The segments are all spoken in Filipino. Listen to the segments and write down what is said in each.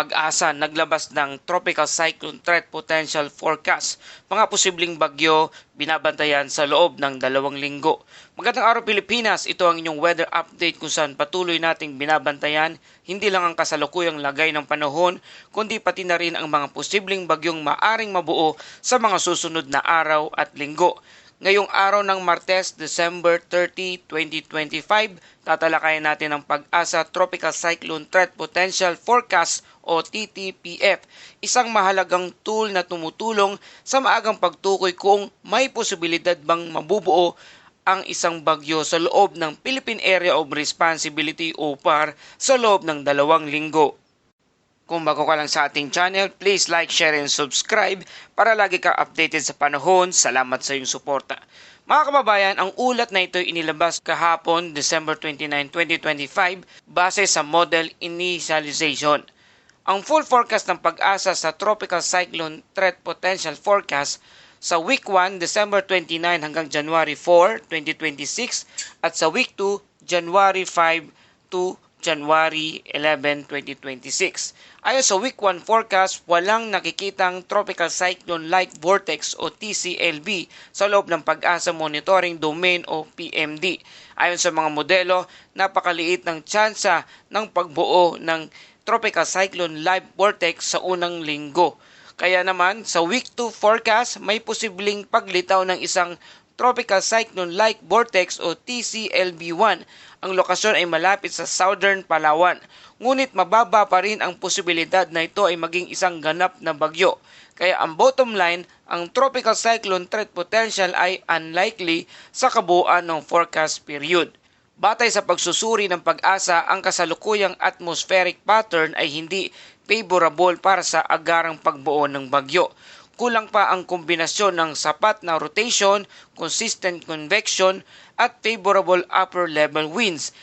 Pag-asa naglabas ng Tropical Cyclone Threat Potential Forecast. Mga posibleng bagyo binabantayan sa loob ng 2 linggo. Magandang araw Pilipinas, ito ang inyong weather update kung saan patuloy nating binabantayan hindi lang ang kasalukuyang lagay ng panahon, kundi pati na rin ang mga posibleng bagyong maaring mabuo sa mga susunod na araw at linggo. Ngayong araw ng Martes, December 30, 2025, tatalakayan natin ang Pag-asa Tropical Cyclone Threat Potential Forecast o TTPF, isang mahalagang tool na tumutulong sa maagang pagtukoy kung may posibilidad bang mabubuo ang isang bagyo sa loob ng Philippine Area of Responsibility o PAR sa loob ng 2 linggo. Kung bago ka lang sa ating channel, please like, share, and subscribe para lagi ka updated sa panahon. Salamat sa iyong suporta. Mga kababayan, ang ulat na ito inilabas kahapon, December 29, 2025, base sa model initialization. Ang full forecast ng Pag-asa sa Tropical Cyclone Threat Potential Forecast sa Week 1, December 29 hanggang January 4, 2026 at sa Week 2, January 5 to January 11, 2026. Ayon sa Week 1 forecast, walang nakikitang Tropical Cyclone-like Vortex o TCLV sa loob ng Pag-asa Monitoring Domain o PMD. Ayon sa mga modelo, napakaliit ng tsansa ng pagbuo ng Tropical Cyclone-like Vortex sa unang linggo. Kaya naman, sa Week 2 forecast, may posibleng paglitaw ng isang Tropical Cyclone-like Vortex o TCLV-1. Ang lokasyon ay malapit sa Southern Palawan. Ngunit mababa pa rin ang posibilidad na ito ay maging isang ganap na bagyo. Kaya ang bottom line, ang Tropical Cyclone Threat Potential ay unlikely sa kabuuan ng forecast period. Batay sa pagsusuri ng Pag-asa, ang kasalukuyang atmospheric pattern ay hindi favorable para sa agarang pagbuo ng bagyo. Kulang pa ang kombinasyon ng sapat na rotation, consistent convection at favorable upper level winds.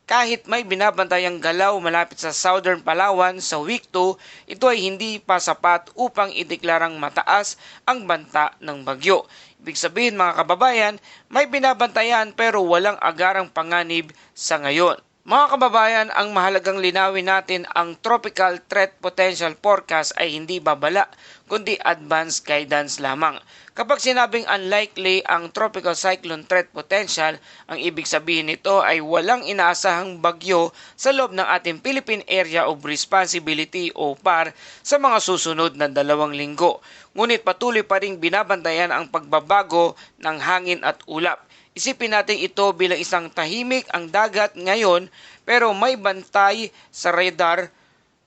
Kahit may binabantayang galaw malapit sa Southern Palawan sa Week 2, ito ay hindi pa sapat upang ideklarang mataas ang banta ng bagyo. Ibig sabihin mga kababayan, may binabantayan pero walang agarang panganib sa ngayon. Mga kababayan, ang mahalagang linawin natin ang Tropical Threat Potential Forecast ay hindi babala, kundi advanced guidance lamang. Kapag sinabing unlikely ang Tropical Cyclone Threat Potential, ang ibig sabihin nito ay walang inaasahang bagyo sa loob ng ating Philippine Area of Responsibility o PAR sa mga susunod na 2 linggo. Ngunit patuloy pa ring binabantayan ang pagbabago ng hangin at ulap. Isipin natin ito bilang isang tahimik ang dagat ngayon pero may bantay sa radar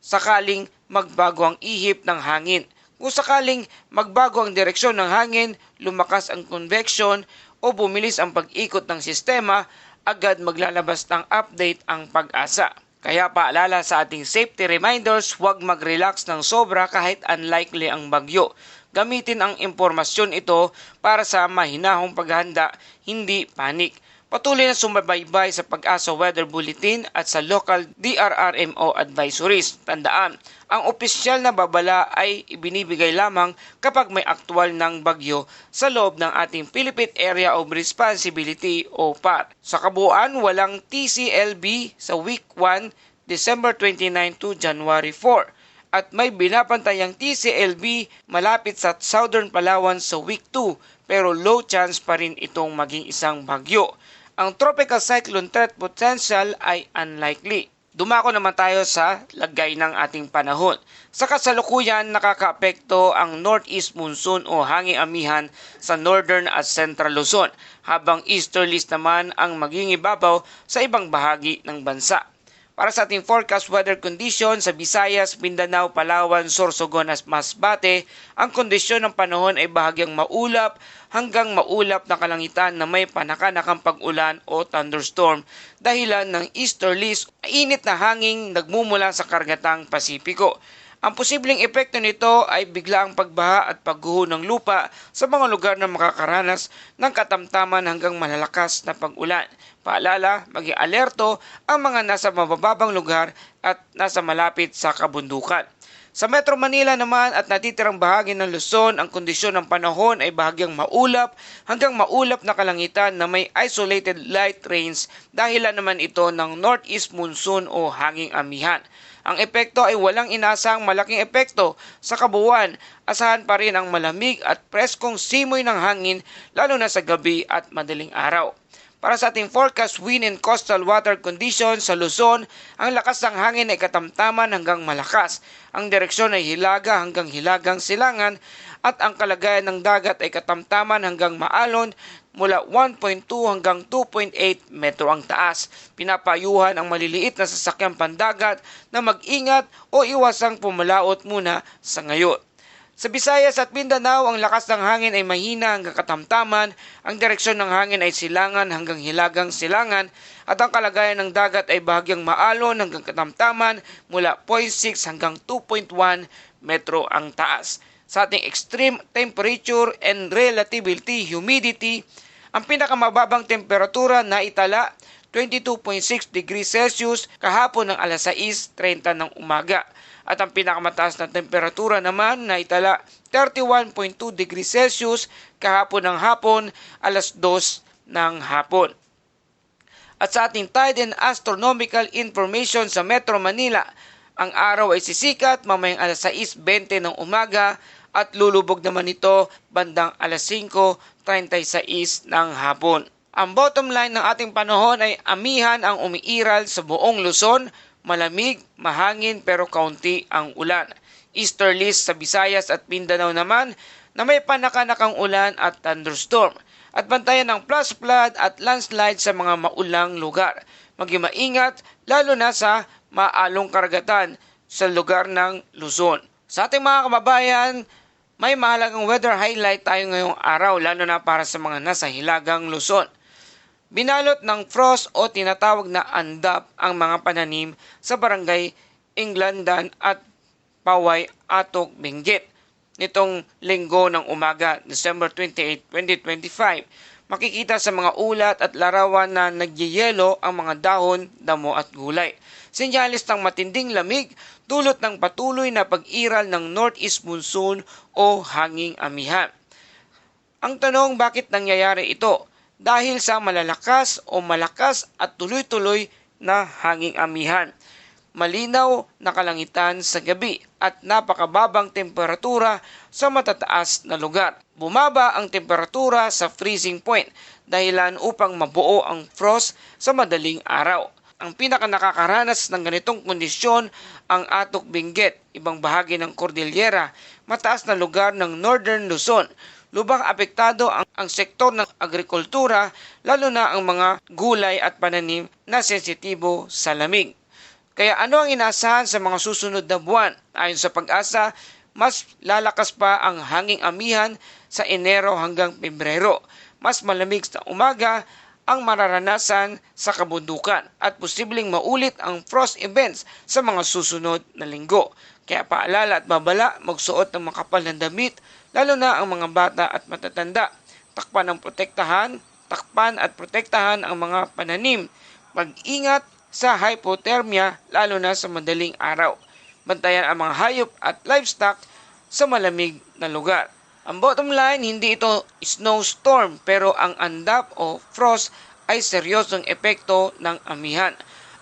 sakaling magbago ang ihip ng hangin. Kung sakaling magbago ang direksyon ng hangin, lumakas ang convection o bumilis ang pag-ikot ng sistema, agad maglalabas ng update ang Pag-asa. Kaya paalala sa ating safety reminders, huwag mag-relax ng sobra kahit unlikely ang bagyo. Gamitin ang impormasyon ito para sa mahinahong paghahanda, hindi panik. Patuloy na sumabaybay sa Pag-asa Weather Bulletin at sa local DRRMO advisories. Tandaan, ang opisyal na babala ay ibinibigay lamang kapag may aktwal ng bagyo sa loob ng ating Philippine Area of Responsibility o PAR. Sa kabuuan, walang TCLB sa Week 1, December 29 to January 4. At may binapantayang TCLB malapit sa Southern Palawan sa Week 2 pero low chance pa rin itong maging isang bagyo. Ang Tropical Cyclone Threat Potential ay unlikely. Dumako naman tayo sa lagay ng ating panahon. Sa kasalukuyan, nakakaapekto ang northeast monsoon o hanging amihan sa northern at central Luzon, habang easterlies naman ang maging ibabaw sa ibang bahagi ng bansa. Para sa ating forecast weather condition sa Visayas, Mindanao, Palawan, Sorsogon at Masbate, ang kondisyon ng panahon ay bahagyang maulap hanggang maulap na kalangitan na may panakanakang pag-ulan o thunderstorm dahilan ng easterlies, init na hangin nagmumula sa kargatang Pasipiko. Ang posibleng epekto nito ay biglaang pagbaha at pagguho ng lupa sa mga lugar na makakaranas ng katamtaman hanggang malalakas na pag-ulan. Paalala, maging alerto ang mga nasa mabababang lugar at nasa malapit sa kabundukan. Sa Metro Manila naman at natitirang bahagi ng Luzon, ang kondisyon ng panahon ay bahagyang maulap hanggang maulap na kalangitan na may isolated light rains dahilan naman ito ng northeast monsoon o hanging amihan. Ang epekto ay walang inasang malaking epekto sa kabuuan. Asahan pa rin ang malamig at preskong simoy ng hangin lalo na sa gabi at madaling araw. Para sa ating forecast, wind and coastal water conditions sa Luzon, ang lakas ng hangin ay katamtaman hanggang malakas. Ang direksyon ay hilaga hanggang hilagang silangan at ang kalagayan ng dagat ay katamtaman hanggang maalon mula 1.2 hanggang 2.8 metro ang taas. Pinapayuhan ang maliliit na sasakyang pandagat na mag-ingat o iwasang pumalaot muna sa ngayon. Sa Visayas at Mindanao, ang lakas ng hangin ay mahina hanggang katamtaman, ang direksyon ng hangin ay silangan hanggang hilagang silangan, at ang kalagayan ng dagat ay bahagyang maalon hanggang katamtaman mula 0.6 hanggang 2.1 metro ang taas. Sa ating extreme temperature and relativity humidity, ang pinakamababang temperatura na itala 22.6 degrees Celsius kahapon ng alas 6:30 ng umaga. At ang pinakamataas na temperatura naman na itala 31.2 degrees Celsius kahapon ng hapon alas 2 ng hapon. At sa ating tide and astronomical information sa Metro Manila, ang araw ay sisikat mamayang alas 6:20 ng umaga at lulubog naman ito bandang alas 5:36 ng hapon. Ang bottom line ng ating panahon ay amihan ang umiiral sa buong Luzon, malamig, mahangin pero kaunti ang ulan. Easterlies sa Visayas at Mindanao naman na may panakanakang ulan at thunderstorm. At bantayan ng flash flood at landslide sa mga maulang lugar. Maging maingat lalo na sa maalong karagatan sa lugar ng Luzon. Sa ating mga kababayan, may mahalagang weather highlight tayo ngayong araw lalo na para sa mga nasa hilagang Luzon. Binalot ng frost o tinatawag na andap ang mga pananim sa barangay Inglandan at Paway, Atok, Benguet nitong linggo ng umaga, December 28, 2025. Makikita sa mga ulat at larawan na nagyeyelo ang mga dahon, damo at gulay. Sinyalis ng matinding lamig dulot ng patuloy na pag-iral ng northeast monsoon o hanging amihan. Ang tanong, bakit nangyayari ito? Dahil sa malalakas o malakas at tuloy-tuloy na hanging amihan, malinaw na kalangitan sa gabi at napakababang temperatura sa matataas na lugar. Bumaba ang temperatura sa freezing point dahilan upang mabuo ang frost sa madaling araw. Ang pinakanakakaranas ng ganitong kondisyon ang Atok, Benguet, ibang bahagi ng Cordillera, mataas na lugar ng Northern Luzon. Lubang apektado ang sektor ng agrikultura, lalo na ang mga gulay at pananim na sensitibo sa lamig. Kaya ano ang inaasahan sa mga susunod na buwan? Ayon sa Pag-asa, mas lalakas pa ang hanging amihan sa Enero hanggang Pebrero. Mas malamig sa umaga ang mararanasan sa kabundukan at posibleng maulit ang frost events sa mga susunod na linggo. Kaya paalala at babala, magsuot ng makapal na damit, lalo na ang mga bata at matatanda. Takpan at protektahan ang mga pananim. Mag-ingat sa hypothermia, lalo na sa madaling araw. Bantayan ang mga hayop at livestock sa malamig na lugar. Ang bottom line, hindi ito snowstorm pero ang andap o frost ay seryosong epekto ng amihan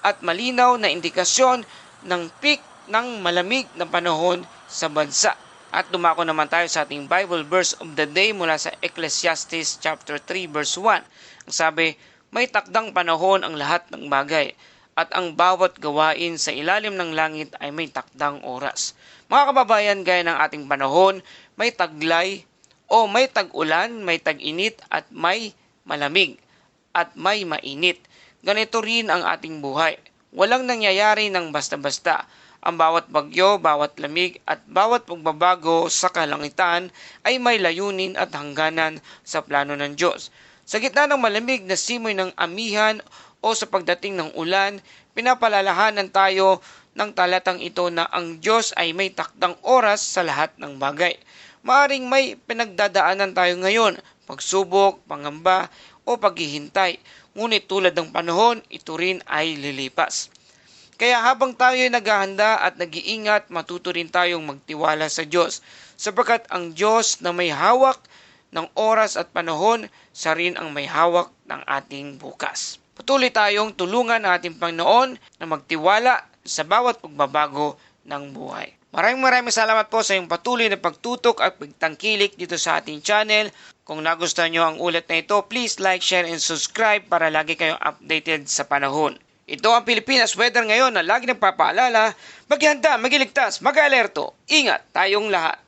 at malinaw na indikasyon ng peak ng malamig na panahon sa bansa. At dumako naman tayo sa ating Bible verse of the day mula sa Ecclesiastes chapter 3 verse 1. Ang sabi, may takdang panahon ang lahat ng bagay at ang bawat gawain sa ilalim ng langit ay may takdang oras. Mga kababayan, gaya ng ating panahon, may taglay o may tag-ulan, may tag-init at may malamig at may mainit. Ganito rin ang ating buhay. Walang nangyayari ng basta-basta. Ang bawat bagyo, bawat lamig at bawat pagbabago sa kalangitan ay may layunin at hangganan sa plano ng Diyos. Sa gitna ng malamig na simoy ng amihan o sa pagdating ng ulan, pinapalalahanan tayo ng talatang ito na ang Diyos ay may takdang oras sa lahat ng bagay. Maaring may pinagdadaanan tayo ngayon, pagsubok, pangamba o paghihintay. Ngunit tulad ng panahon, ito rin ay lilipas. Kaya habang tayo ay naghahanda at nag-iingat, matuto rin tayong magtiwala sa Diyos. Sapagkat ang Diyos na may hawak ng oras at panahon, siya rin ang may hawak ng ating bukas. Patuloy tayong tulungan ng ating Panginoon na magtiwala sa bawat pagbabago ng buhay. Maraming salamat po sa iyong patuloy na pagtutok at pagtangkilik dito sa ating channel. Kung nagustuhan nyo ang ulat na ito, please like, share, and subscribe para lagi kayong updated sa panahon. Ito ang Pilipinas Weather ngayon na lagi nagpapaalala, maghanda, magiligtas, mag-alerto. Ingat tayong lahat.